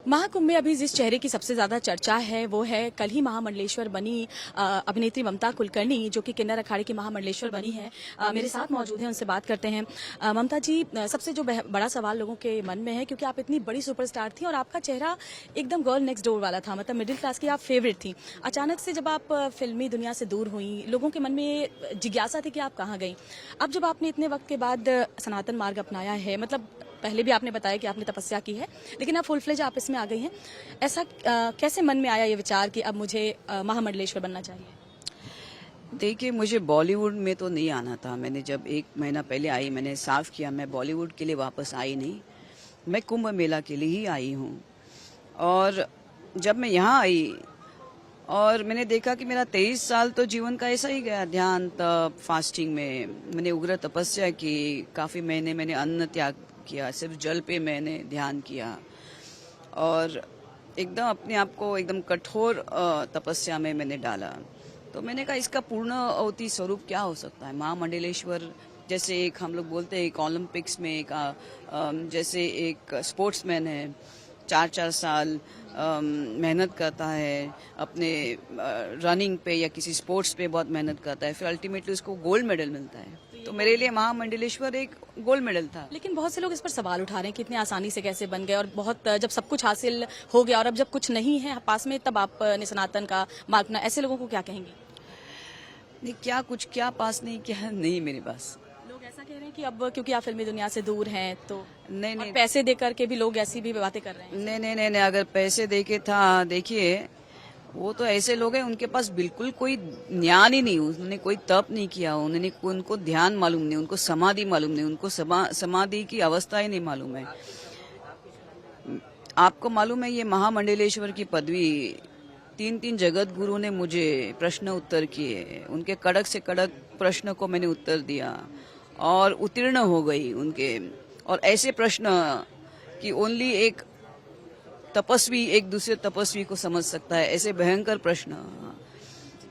महाकुंभ में अभी जिस चेहरे की सबसे ज्यादा चर्चा है वो है कल ही महामंडलेश्वर बनी अभिनेत्री ममता कुलकर्णी, जो कि किन्नर अखाड़े की महामंडलेश्वर बनी है। मेरे साथ मौजूद हैं, उनसे बात करते हैं। ममता जी, सबसे जो बड़ा सवाल लोगों के मन में है, क्योंकि आप इतनी बड़ी सुपरस्टार थी और आपका चेहरा एकदम गर्ल नेक्स्ट डोर वाला था, मतलब मिडिल क्लास की आप फेवरेट थी। अचानक से जब आप फिल्मी दुनिया से दूर हुई, लोगों के मन में जिज्ञासा थी कि आप कहाँ गई। अब जब आपने इतने वक्त के बाद सनातन मार्ग अपनाया है, मतलब पहले भी आपने बताया कि आपने तपस्या की है, लेकिन अब फुल फ्लेज आप इसमें आ गई हैं, ऐसा कैसे मन में आया ये विचार कि अब मुझे महामंडलेश्वर बनना चाहिए? देखिए, मुझे बॉलीवुड में तो नहीं आना था। मैंने जब 1 महीना पहले आई, मैंने साफ किया मैं बॉलीवुड के लिए वापस आई नहीं, मैं कुंभ मेला के लिए ही आई हूँ। और जब मैं यहाँ आई और मैंने देखा कि मेरा 23 साल तो जीवन का ऐसा ही गया, ध्यान तप फास्टिंग में। मैंने उग्र तपस्या की, काफ़ी महीने मैंने अन्न त्याग किया, सिर्फ जल पे मैंने ध्यान किया और एकदम अपने आप को एकदम कठोर तपस्या में मैंने डाला। तो मैंने कहा इसका पूर्ण अवधि स्वरूप क्या हो सकता है। महामंडलेश्वर जैसे एक हम लोग बोलते हैं एक ओलंपिक्स में एक जैसे एक स्पोर्ट्समैन है, 4-4 साल मेहनत करता है अपने रनिंग पे या किसी स्पोर्ट्स पे बहुत मेहनत करता है, फिर अल्टीमेटली उसको गोल्ड मेडल मिलता है। तो मेरे लिए महामंडलेश्वर एक गोल्ड मेडल था। लेकिन बहुत से लोग इस पर सवाल उठा रहे हैं कि इतनी आसानी से कैसे बन गए, और बहुत जब सब कुछ हासिल हो गया और अब जब कुछ नहीं है पास में, तब आपने सनातन का मार्ग अपनाया। ऐसे लोगों को क्या कहेंगे? नहीं, क्या पास नहीं, क्या नहीं मेरे पास। लोग ऐसा कह रहे हैं कि अब क्योंकि आप फिल्मी दुनिया से दूर हैं तो नहीं, पैसे देकर के भी लोग ऐसी भी बातें कर रहे हैं। नहीं, अगर पैसे देके था, देखिए वो तो ऐसे लोग हैं उनके पास बिल्कुल कोई ज्ञान ही नहीं, उन्होंने कोई तप नहीं किया, उनको ध्यान मालूम नहीं, उनको समाधि मालूम नहीं, उनको समाधि की अवस्था ही नहीं मालूम है। आपको मालूम है ये महामंडलेश्वर की पदवी 3 जगत गुरु ने मुझे प्रश्न उत्तर किए, उनके कड़क से कड़क प्रश्न को मैंने उत्तर दिया और उत्तीर्ण हो गई उनके। और ऐसे प्रश्न कि ओनली एक तपस्वी एक दूसरे तपस्वी को समझ सकता है, ऐसे भयंकर प्रश्न।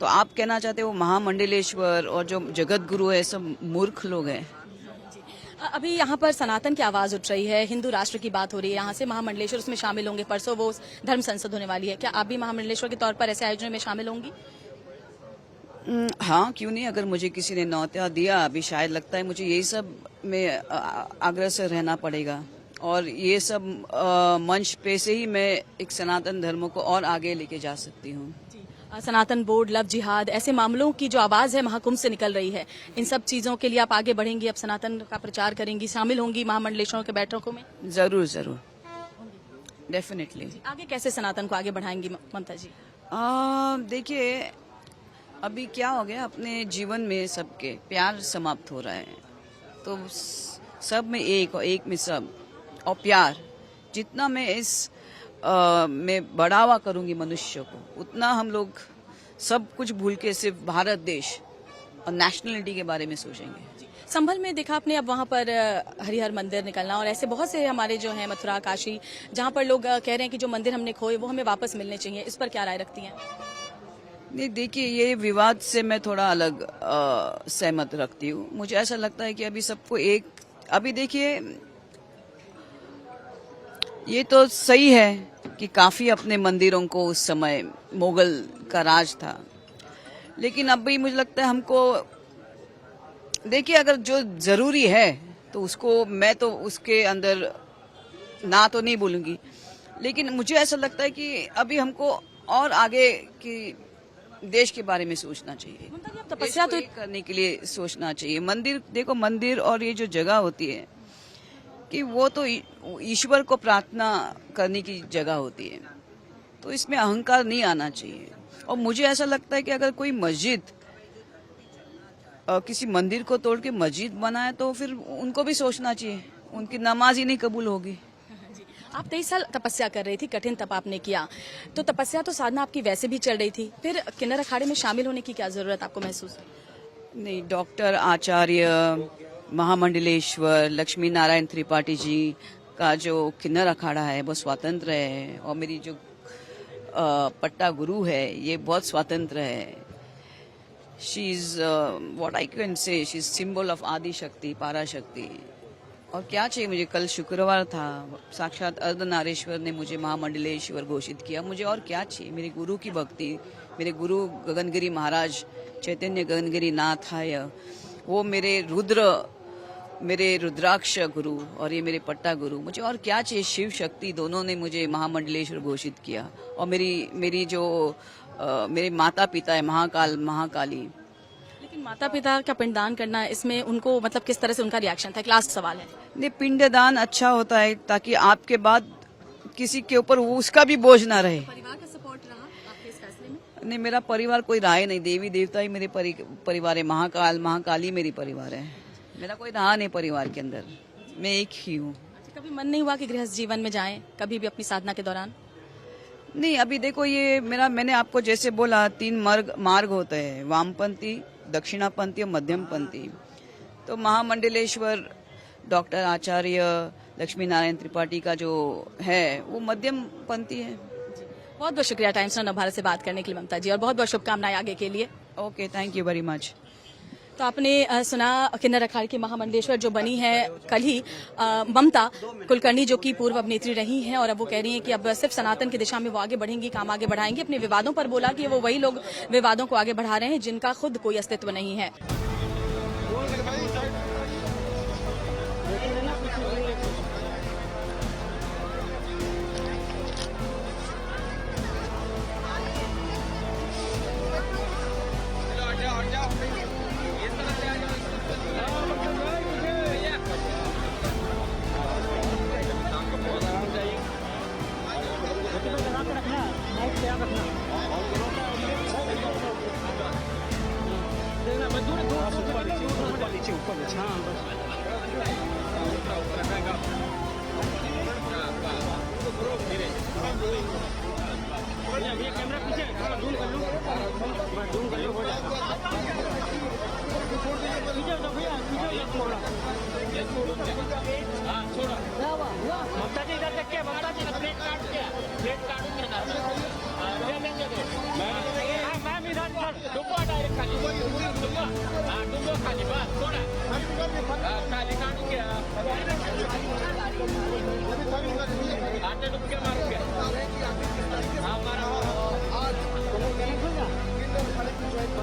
तो आप कहना चाहते हो महामंडलेश्वर और जो जगत गुरु है सब मूर्ख लोग हैं? अभी यहाँ पर सनातन की आवाज उठ रही है, हिंदू राष्ट्र की बात हो रही है, यहाँ से महामंडलेश्वर उसमें शामिल होंगे, परसों वो धर्म संसद होने वाली है, क्या आप भी महामंडलेश्वर के तौर पर ऐसे आयोजनों में शामिल होंगी? हाँ, क्यों नहीं। अगर मुझे किसी ने न्योता दिया, अभी शायद लगता है मुझे यही सब में आग्रह से रहना पड़ेगा और ये सब मंच पे से ही मैं एक सनातन धर्म को और आगे लेके जा सकती हूँ। सनातन बोर्ड, लव जिहाद, ऐसे मामलों की जो आवाज है महाकुंभ से निकल रही है, इन सब चीजों के लिए आप आगे बढ़ेंगी, अब सनातन का प्रचार करेंगी, शामिल होंगी महामंडलेश्वरों के बैठकों में? जरूर, डेफिनेटली। आगे कैसे सनातन को आगे बढ़ाएंगी ममता जी? देखिए, अभी क्या हो गया, अपने जीवन में सबके प्यार समाप्त हो रहा है, तो सब में एक और एक में सब, और प्यार जितना मैं इस में बढ़ावा करूंगी मनुष्य को, उतना हम लोग सब कुछ भूल के सिर्फ भारत देश और नेशनलिटी के बारे में सोचेंगे। संभल में देखा आपने, अब वहाँ पर हरिहर मंदिर निकलना, और ऐसे बहुत से हमारे जो हैं मथुरा, काशी, जहाँ पर लोग कह रहे हैं कि जो मंदिर हमने खोए वो हमें वापस मिलने चाहिए। इस पर क्या राय रखती हैं? नहीं, देखिए, ये विवाद से मैं थोड़ा अलग सहमत रखती हूँ। मुझे ऐसा लगता है कि अभी सबको एक, अभी देखिए ये तो सही है कि काफी अपने मंदिरों को उस समय मुगल का राज था, लेकिन अब भी मुझे लगता है हमको, देखिए अगर जो जरूरी है तो उसको मैं तो उसके अंदर ना तो नहीं बोलूंगी, लेकिन मुझे ऐसा लगता है कि अभी हमको और आगे की देश के बारे में सोचना चाहिए, तपस्या तो करने के लिए सोचना चाहिए। मंदिर देखो, मंदिर और ये जो जगह होती है कि वो तो ईश्वर को प्रार्थना करने की जगह होती है, तो इसमें अहंकार नहीं आना चाहिए। और मुझे ऐसा लगता है कि अगर कोई मस्जिद किसी मंदिर को तोड़ के मस्जिद बनाए तो फिर उनको भी सोचना चाहिए, उनकी नमाज ही नहीं कबूल होगी। आप 23 साल तपस्या कर रही थी, कठिन तप आपने किया, तो तपस्या तो साधना आपकी वैसे भी चल रही थी, फिर किन्नर अखाड़े में शामिल होने की क्या जरूरत आपको महसूस हुई? नहीं, डॉक्टर आचार्य महामंडलेश्वर लक्ष्मी नारायण त्रिपाठी जी का जो किन्नर अखाड़ा है वो स्वतंत्र है, और मेरी जो पट्टा गुरु है ये बहुत स्वतंत्र है। She is what I can say, she is symbol of आदि शक्ति, पारा शक्ति। और क्या चाहिए मुझे। कल शुक्रवार था, साक्षात अर्धनारीश्वर ने मुझे महामंडलेश्वर घोषित किया। मुझे और क्या चाहिए। मेरे गुरु की भक्ति, मेरे गुरु गगनगिरी महाराज चैतन्य गगनगिरी नाथ आय, वो मेरे रुद्राक्ष गुरु और ये मेरे पट्टा गुरु। मुझे और क्या चाहिए। शिव शक्ति दोनों ने मुझे महामंडलेश्वर घोषित किया। और मेरी जो मेरे माता पिता है महाकाल महाकाली। लेकिन माता पिता का पिंडदान करना, इसमें उनको मतलब किस तरह से उनका रिएक्शन था? एक लास्ट सवाल है। नहीं, पिंडदान अच्छा होता है ताकि आपके बाद किसी के ऊपर उसका भी बोझ ना रहे। परिवार का सपोर्ट रहा आपके इस फैसले में? नहीं, मेरा परिवार कोई रहा ही नहीं। देवी देवता ही मेरे परिवार है। महाकाल महाकाली मेरी परिवार है। मेरा कोई रहा नहीं परिवार के अंदर। मैं एक ही हूँ। अच्छा, कभी मन नहीं हुआ कि गृहस्थ जीवन में जाएं कभी भी अपनी साधना के दौरान? नहीं, अभी देखो ये मैंने आपको जैसे बोला 3 मार्ग होते हैं, वामपंथी, दक्षिणापंथी और मध्यमपंथी। तो महामंडलेश्वर डॉक्टर आचार्य लक्ष्मी नारायण त्रिपाठी का जो है वो मध्यम पंथी है। बहुत बहुत शुक्रिया टाइम्स नव भारत से बात करने के लिए ममता जी, और बहुत बहुत शुभकामनाएं आगे के लिए। Okay, thank you very much. तो आपने सुना किन्नर अखाड़े की महामंडलेश्वर जो बनी है कल ही, ममता कुलकर्णी जो कि पूर्व अभिनेत्री रही हैं, और अब वो कह रही हैं कि अब सिर्फ सनातन की दिशा में वो आगे बढ़ेंगी, काम आगे बढ़ाएंगी। अपने विवादों पर बोला कि वो वही लोग विवादों को आगे बढ़ा रहे हैं जिनका खुद कोई अस्तित्व नहीं है। ममता जी इधर देखिए, ममता जी प्लेट काटूंगी ना, ले लेंगे तो मैम इधर डुबो डायरेक्ट खाली, डुबो खाली बस थोड़ा खाली काटूंगी, आटे डुब के मारूंगे। हमारा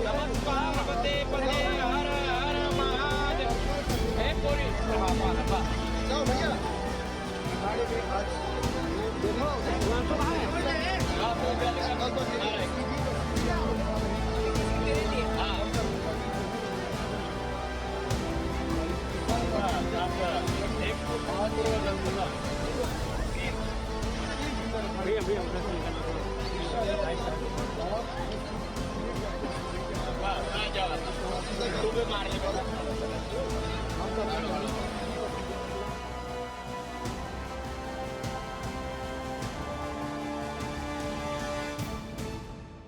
नमस्कार पते पते हर हर महादेव हे पूरी जाओ भैया। भैया